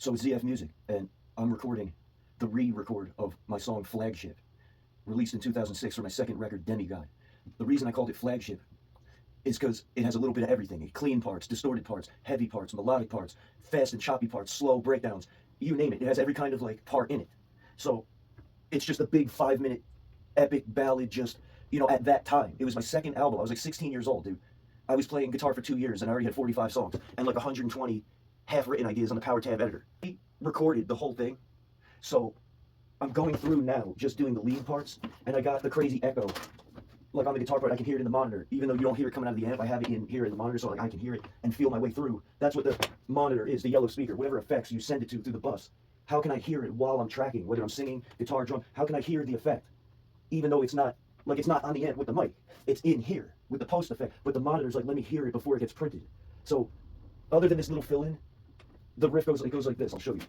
So it's ZF Music, and I'm recording the re-record of my song Flagship, released in 2006 for my second record, Demigod. The reason I called it Flagship is because it has a little bit of everything. Clean parts, distorted parts, heavy parts, melodic parts, fast and choppy parts, slow breakdowns, you name it. It has every kind of like part in it. So it's just a big 5-minute epic ballad just, at that time. It was my second album. I was like 16 years old, dude. I was playing guitar for 2 years and I already had 45 songs and like 120 half-written ideas on the Power Tab editor. He recorded the whole thing. So I'm going through now just doing the lead parts, and I got the crazy echo. Like on the guitar part, I can hear it in the monitor. Even though you don't hear it coming out of the amp, I have it in here in the monitor, so like I can hear it and feel my way through. That's what the monitor is, the yellow speaker. Whatever effects you send it to through the bus. How can I hear it while I'm tracking, whether I'm singing, guitar, drum? How can I hear the effect? Even though it's not on the amp with the mic. It's in here with the post effect. But the monitor's like, let me hear it before it gets printed. So other than this little fill-in, the riff goes like this. I'll show you.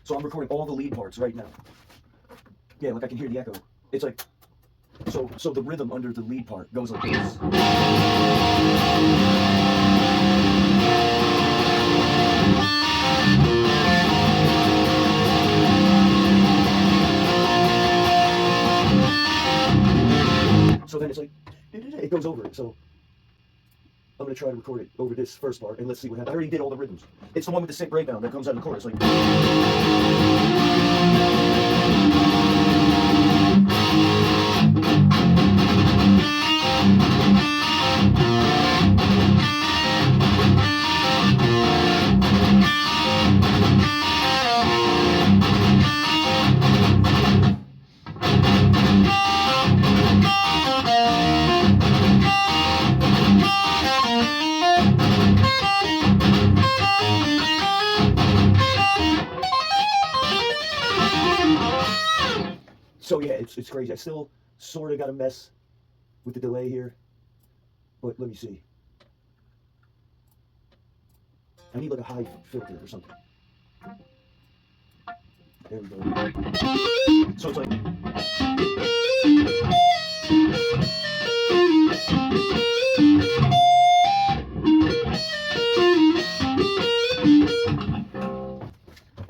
So I'm recording all the lead parts right now. Yeah, like I can hear the echo. It's like, so the rhythm under the lead part goes like this. So then it's like, it goes over it. So I'm going to try to record it over this first part, and let's see what happens. I already did all the rhythms. It's the one with the sick breakdown that comes out of the chorus. Like, so yeah, it's crazy. I still sort of got a mess with the delay here, but let me see. I need like a high filter or something. There we go. So it's like,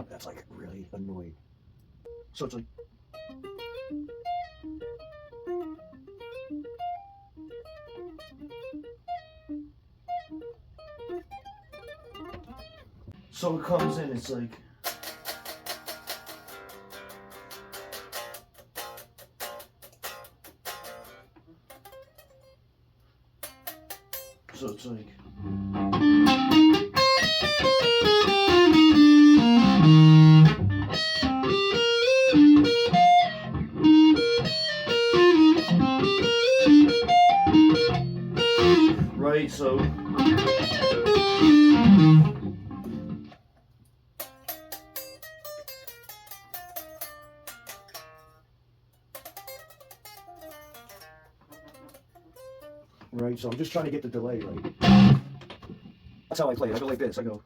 that's like really annoying. So it's like, so it comes in, it's like, so it's like, right, so right, so I'm just trying to get the delay right. That's how I play it. I go like this. I go.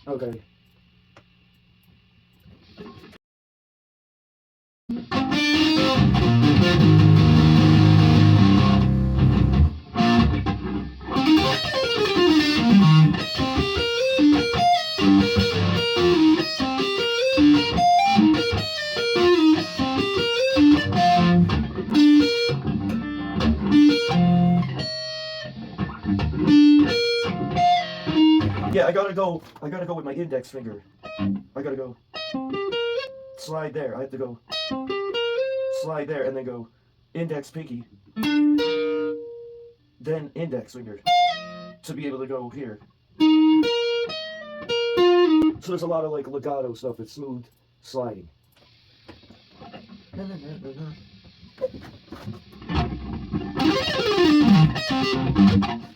Okay. Yeah, I gotta go with my index finger. I gotta go slide there. I have to go slide there and then go index pinky, then index finger to be able to go here. So there's a lot of like legato stuff. It's smooth sliding.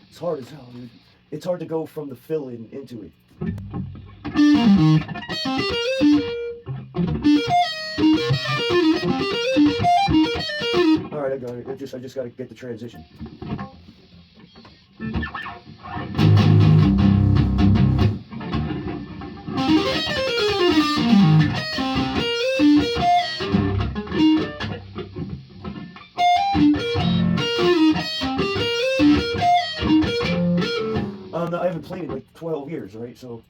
It's hard as hell, dude. it's hard to go from the fill-in into it. All right, I got it. I just got to get the transition. I haven't played in like 12 years, right? So.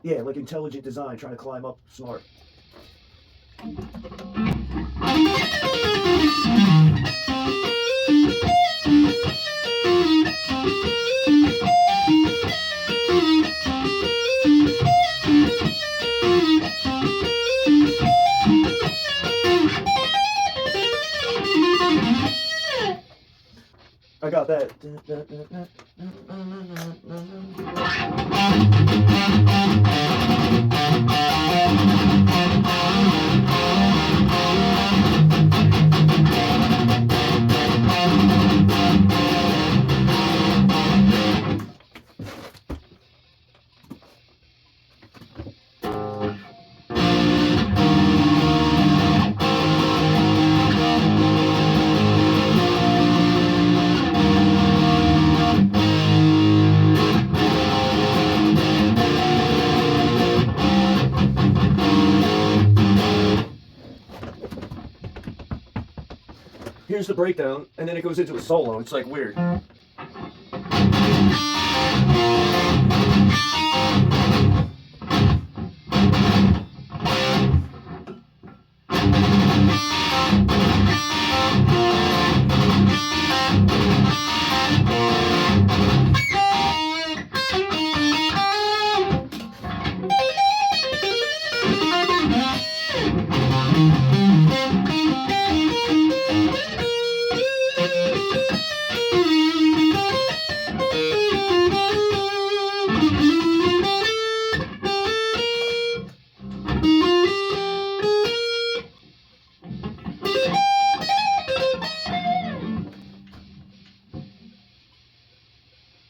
Yeah, like intelligent design, trying to climb up smart. I got that. Here's the breakdown, and then it goes into a solo. It's like weird.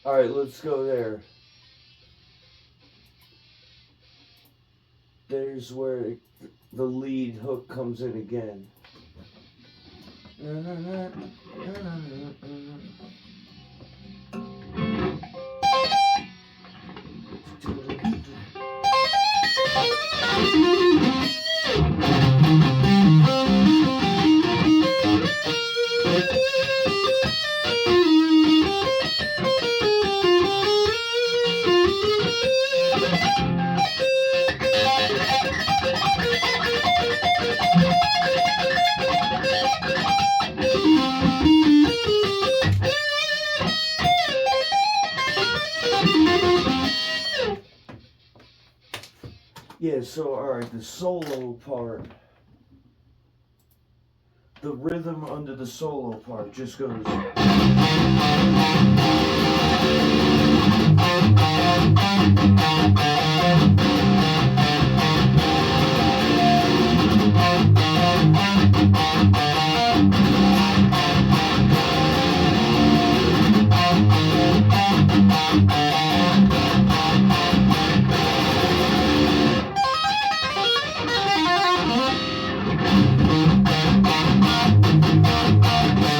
All right, let's go there. There's where the lead hook comes in again. Yeah, so alright, the solo part, the rhythm under the solo part just goes.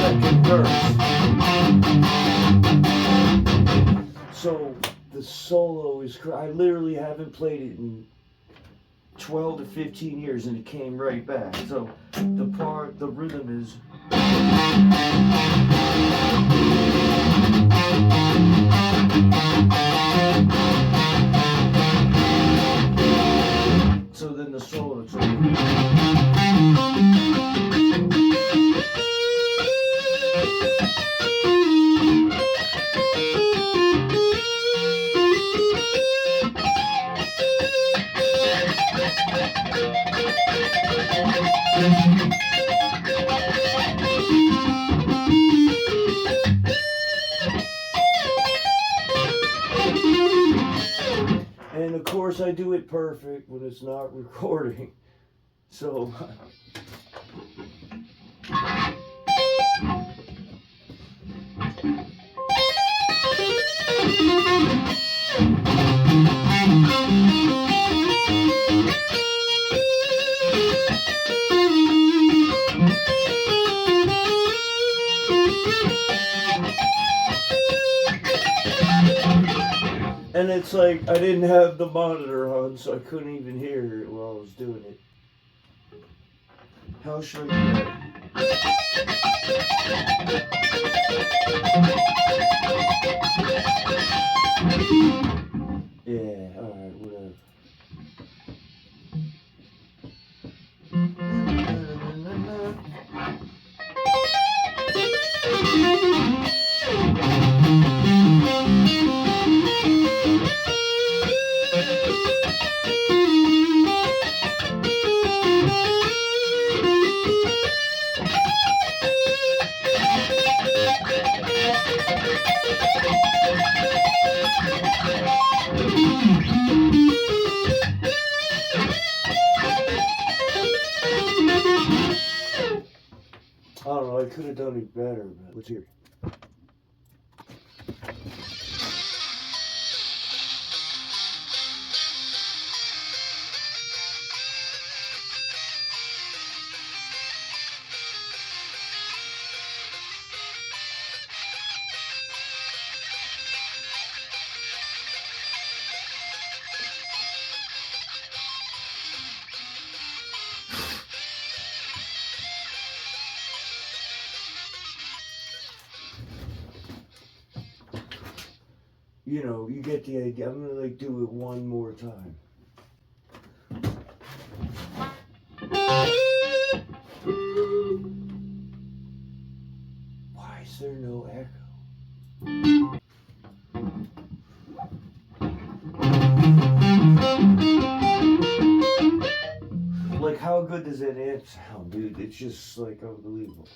Second verse. So the solo is, I literally haven't played it in 12 to 15 years and it came right back. So the rhythm is. So then the solo, it's and of course I do it perfect when it's not recording. So And it's like I didn't have the monitor on, so I couldn't even hear it while I was doing it. How should I do that? Yeah, alright, whatever. I don't know, I could have done it better, but let's hear it. You know, you get the idea. I'm gonna like do it one more time. Why is there no echo? Like, how good does that amp sound, dude? It's just like unbelievable.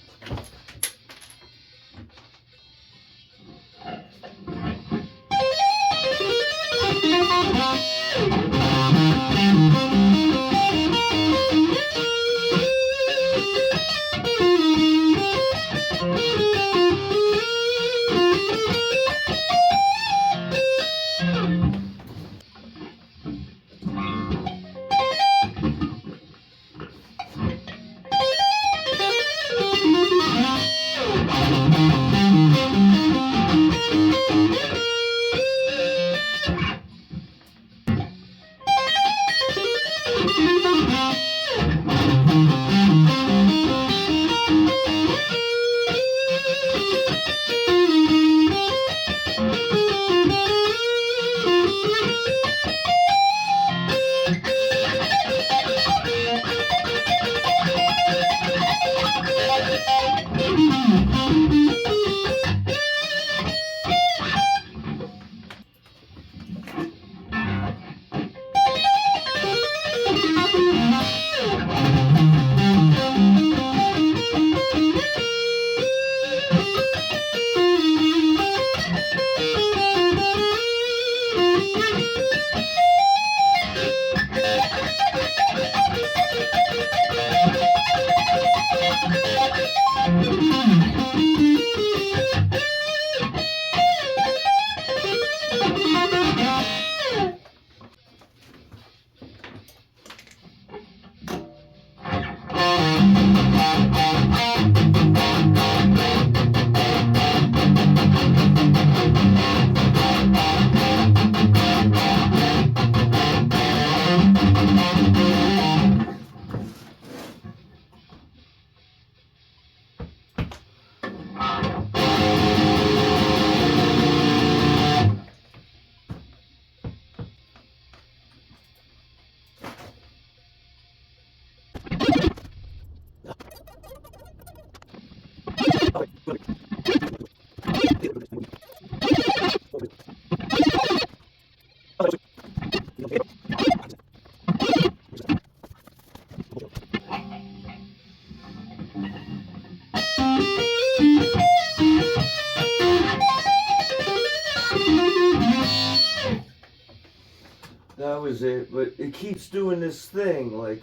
That was it, but it keeps doing this thing, like...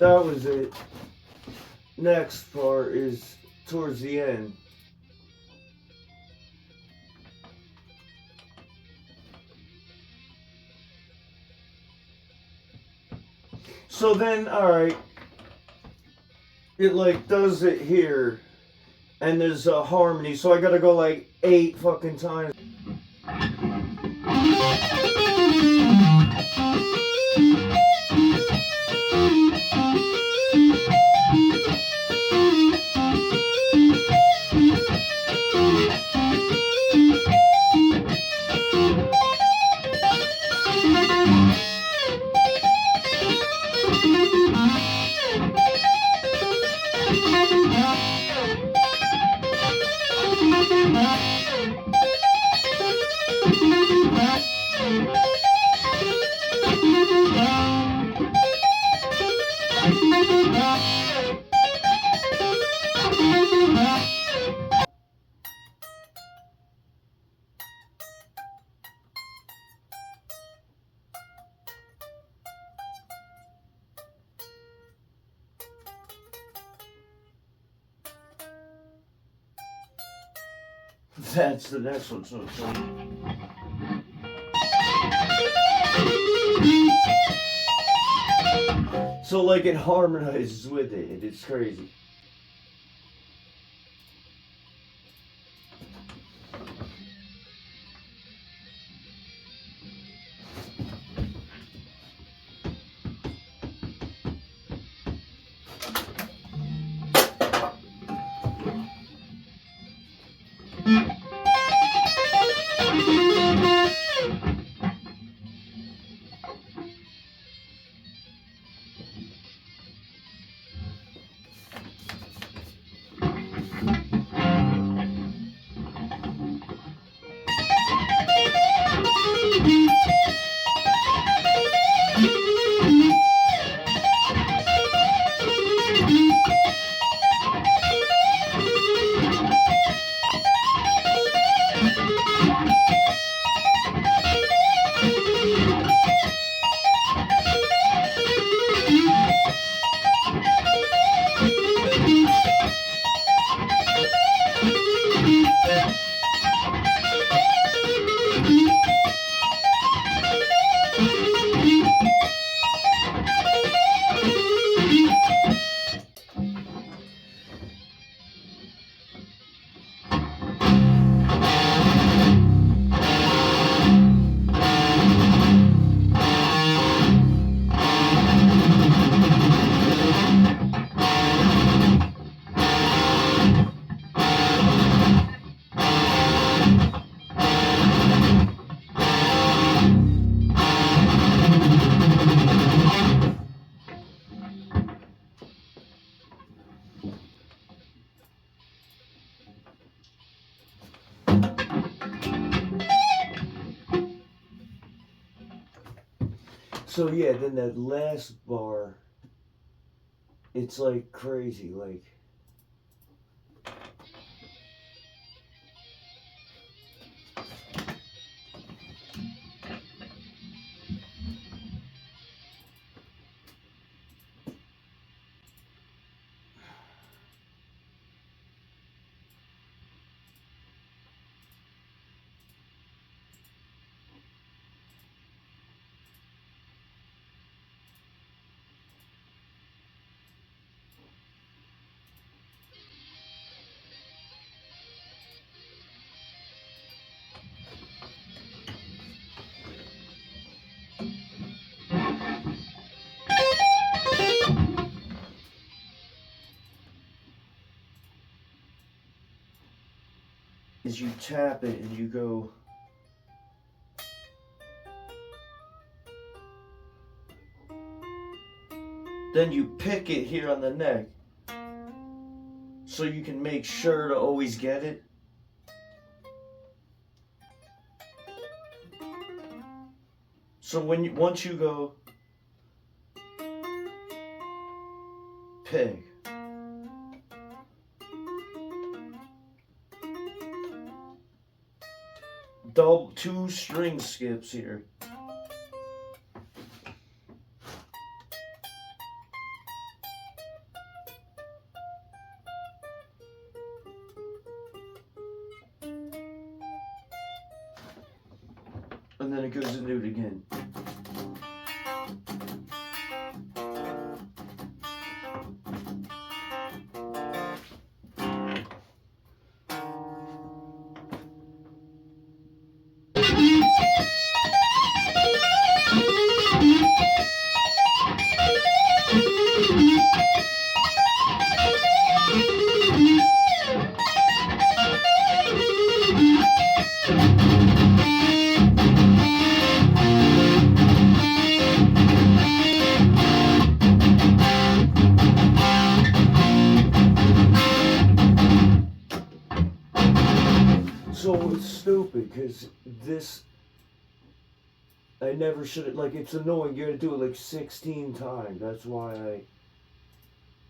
That was it. Next part is towards the end. So then, alright, it like does it here, and there's a harmony, so I gotta go like 8 fucking times. That's the next one, so it's like... So like it harmonizes with it. It's crazy. So yeah, then that last bar, it's like crazy, like... is you tap it and you go... Then you pick it here on the neck, so you can make sure to always get it. So when you, once you go pick, double 2 string skips here. And then it goes into it again. So it's stupid because this, I never should have, like, it's annoying. You gotta do it like 16 times. That's why I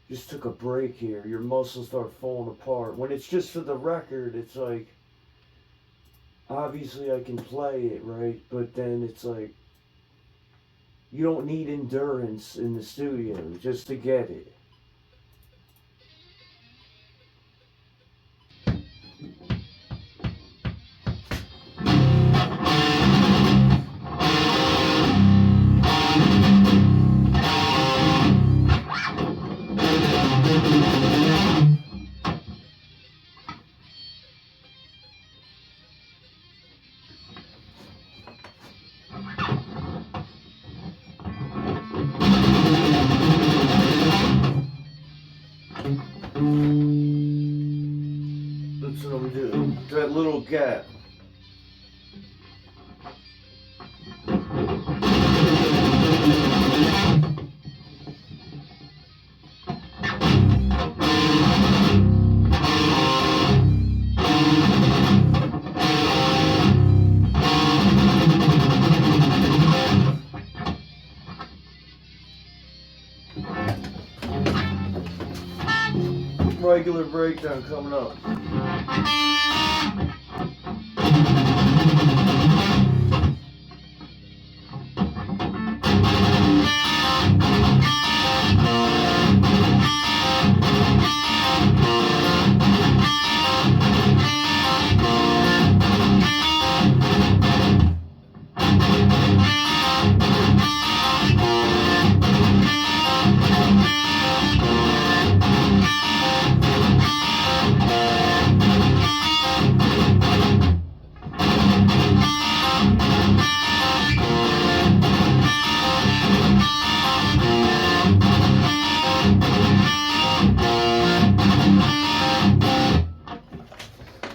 just took a break here. Your muscles start falling apart. When it's just for the record, it's like, obviously I can play it, right? But then it's like, you don't need endurance in the studio just to get it. That's what I'm doing. That little gap. Regular breakdown coming up.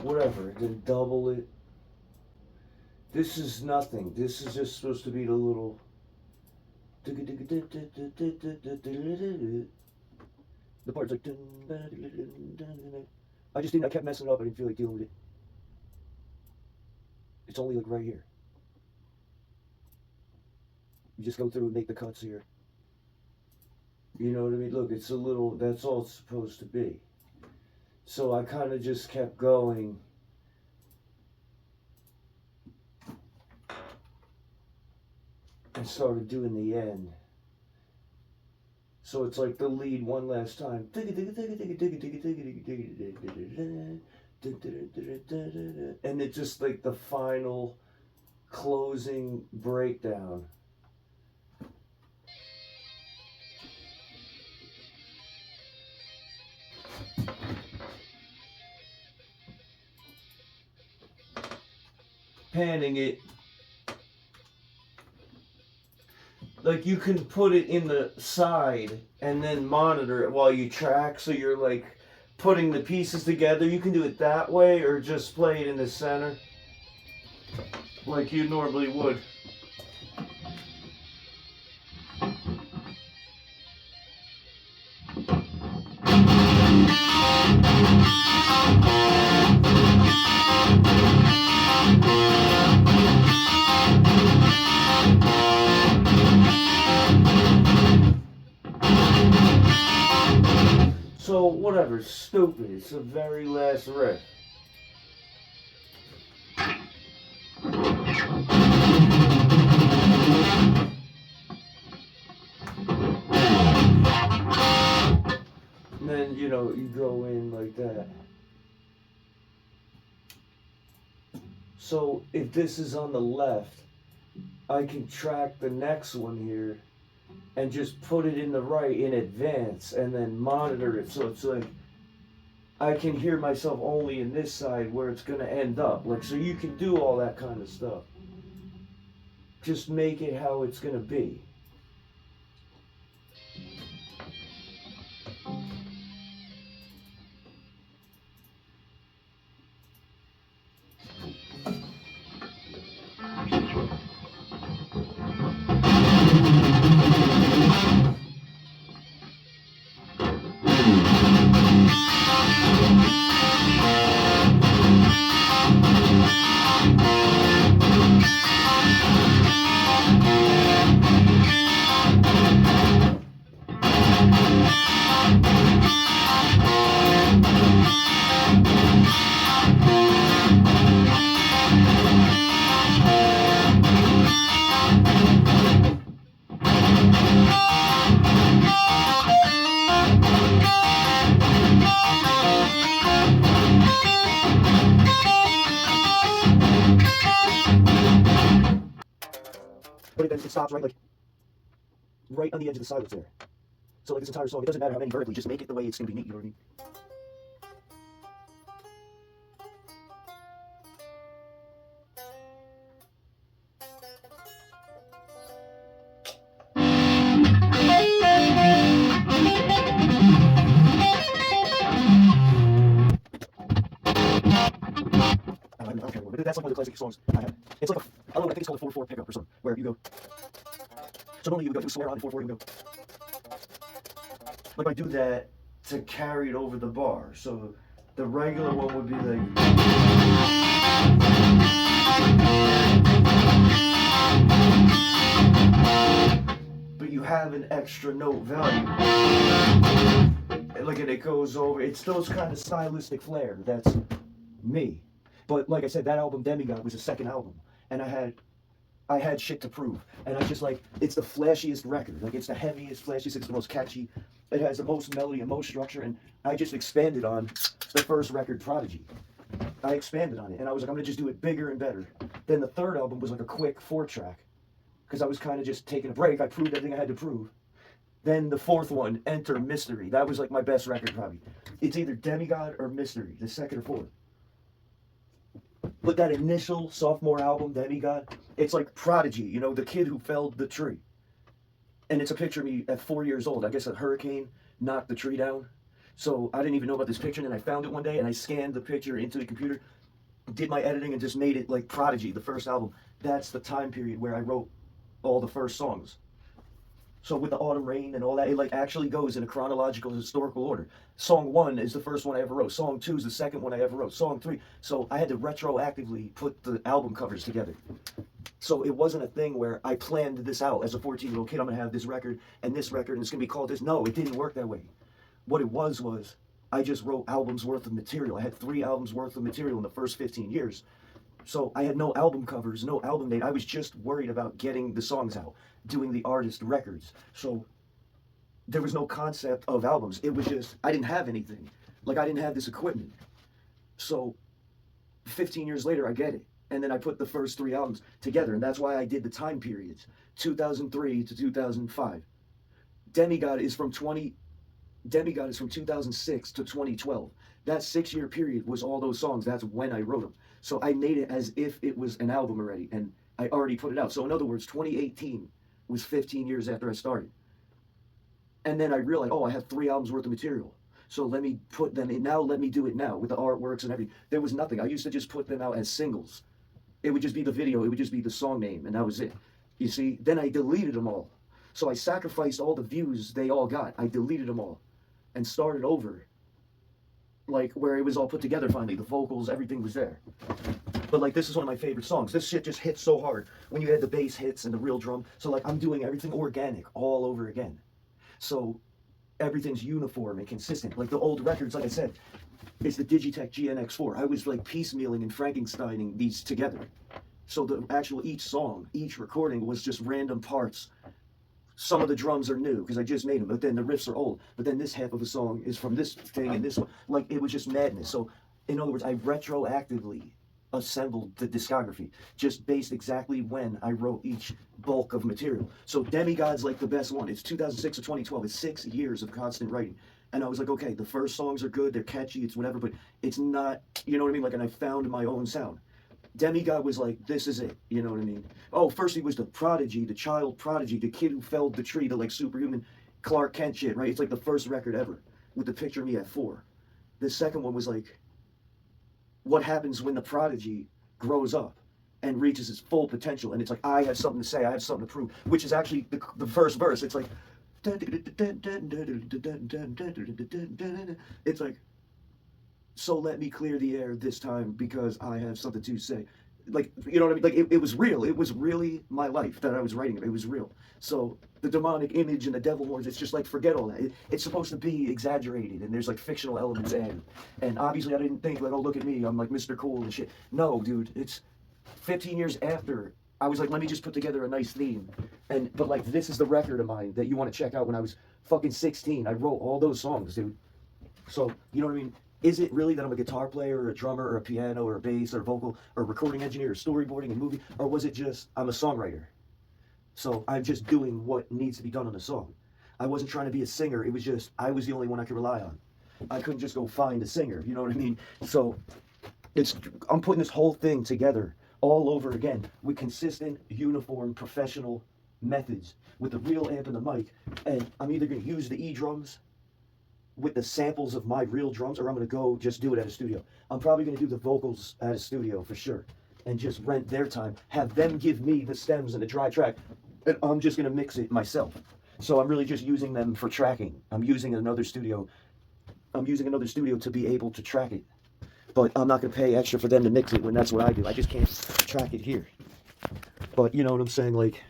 Whatever, then double it. This is nothing. This is just supposed to be the little. The part's like. I just didn't. I kept messing it up. I didn't feel like dealing with it. It's only like right here. You just go through and make the cuts here. You know what I mean? Look, it's a little. That's all it's supposed to be. So I kind of just kept going. And started doing the end. So it's like the lead one last time. And it's just like the final closing breakdown. Panning it. Like you can put it in the side and then monitor it while you track, so you're like putting the pieces together. You can do it that way or just play it in the center like you normally would. So whatever, stupid. It's the very last riff. And then, you know, you go in like that. So if this is on the left, I can track the next one here and just put it in the right in advance and then monitor it so it's like I can hear myself only in this side where it's gonna end up. Like, so you can do all that kind of stuff. Just make it how it's gonna be. But then it stops right on the edge of the silence there. So like this entire song, it doesn't matter how many verbally, just make it the way it's gonna be neat, you know what I mean? I don't care, but that's like one of the classic songs I have. It's like I don't know, I think it's called a 4/4 pickup or something, where you go. So normally you would go to a swear on and 4/4 you would go. Like I do that to carry it over the bar. So the regular one would be like. But you have an extra note value. Like, and it goes over. It's those kind of stylistic flair. That's me. But like I said, that album Demigod was the second album, and I had shit to prove, and I just like it's the flashiest record, like it's the heaviest, flashiest, it's the most catchy, it has the most melody and most structure, and I just expanded on the first record, Prodigy. I expanded on it, and I was like, I'm gonna just do it bigger and better. Then the third album was like a quick 4-track, because I was kind of just taking a break. I proved everything I had to prove. Then the fourth one, Enter Mystery. That was like my best record probably. It's either Demigod or Mystery, the second or fourth. But that initial sophomore album, Demigod, it's like Prodigy, you know, the kid who felled the tree. And it's a picture of me at 4 years old. I guess a hurricane knocked the tree down. So I didn't even know about this picture, and then I found it one day, and I scanned the picture into the computer, did my editing, and just made it like Prodigy, the first album. That's the time period where I wrote all the first songs. So with the Autumn Rain and all that, it like actually goes in a chronological historical order. Song 1 is the first one I ever wrote. Song 2 is the second one I ever wrote. Song 3. So I had to retroactively put the album covers together. So it wasn't a thing where I planned this out as a 14-year-old kid. I'm going to have this record, and it's going to be called this. No, it didn't work that way. What it was I just wrote albums worth of material. I had 3 albums worth of material in the first 15 years. So I had no album covers, no album date. I was just worried about getting the songs out, doing the artist records. So there was no concept of albums. It was just, I didn't have anything. Like, I didn't have this equipment. So 15 years later, I get it. And then I put the first 3 albums together. And that's why I did the time periods, 2003 to 2005. Demigod is from 2006 to 2012. That 6-year period was all those songs. That's when I wrote them. So I made it as if it was an album already, and I already put it out. So in other words, 2018 was 15 years after I started. And then I realized, oh, I have 3 albums worth of material. So let me put them in now. Let me do it now with the artworks and everything. There was nothing. I used to just put them out as singles. It would just be the video. It would just be the song name, and that was it. You see, then I deleted them all. So I sacrificed all the views they all got. I deleted them all and started over. Like, where it was all put together finally, the vocals, everything was there. But like, this is one of my favorite songs. This shit just hits so hard when you had the bass hits and the real drum. So like, I'm doing everything organic all over again. So everything's uniform and consistent. Like the old records, like I said, it's the Digitech GNX4. I was like piecemealing and Frankensteining these together. So the actual, each song, each recording was just random parts. Some of the drums are new because I just made them, but then the riffs are old. But then this half of a song is from this thing and this one. Like, it was just madness. So in other words, I retroactively assembled the discography, just based exactly when I wrote each bulk of material. So Demigod's like the best one. It's 2006 or 2012. It's 6 years of constant writing. And I was like, okay, the first songs are good, they're catchy, it's whatever, but it's not, you know what I mean? Like, and I found my own sound. Demigod was like, this is it, you know what I mean? Oh, first he was the prodigy, the child prodigy, the kid who felled the tree, the like superhuman Clark Kent shit, right? It's like the first record ever with the picture of me at 4. The second one was like, what happens when the prodigy grows up and reaches its full potential? And it's like, I have something to say, I have something to prove, which is actually the first verse. It's like, it's like, so let me clear the air this time because I have something to say. Like, you know what I mean? Like, it was real. It was really my life that I was writing. It was real. So the demonic image and the devil horns, it's just like, forget all that. It's supposed to be exaggerated, and there's like fictional elements added. And obviously I didn't think like, oh, look at me, I'm like Mr. Cool and shit. No, dude, it's 15 years after. I was like, let me just put together a nice theme. But like, this is the record of mine that you want to check out when I was fucking 16. I wrote all those songs, dude. So, you know what I mean? Is it really that I'm a guitar player or a drummer or a piano or a bass or a vocal or a recording engineer or storyboarding and movie? Or was it just I'm a songwriter? So I'm just doing what needs to be done on a song. I wasn't trying to be a singer. It was just I was the only one I could rely on. I couldn't just go find a singer. You know what I mean? So I'm putting this whole thing together all over again with consistent, uniform, professional methods with the real amp and the mic. And I'm either going to use the E-drums with the samples of my real drums, or I'm going to go just do it at a studio. I'm probably going to do the vocals at a studio for sure and just rent their time, have them give me the stems and the dry track, and I'm just going to mix it myself. So I'm really just using them for tracking. I'm using another studio to be able to track it. But I'm not going to pay extra for them to mix it when that's what I do. I just can't track it here. But you know what I'm saying? Like,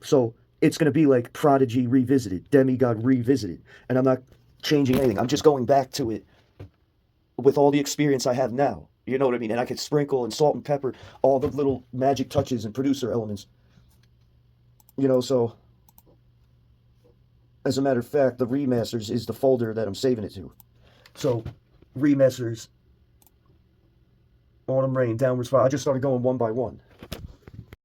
so it's going to be like Prodigy revisited, Demigod revisited. And I'm not changing anything. I'm just going back to it with all the experience I have now. You know what I mean? And I could sprinkle and salt and pepper all the little magic touches and producer elements. You know, so as a matter of fact, the remasters is the folder that I'm saving it to. So remasters, Autumn Rain, Downward Spiral. I just started going one by one.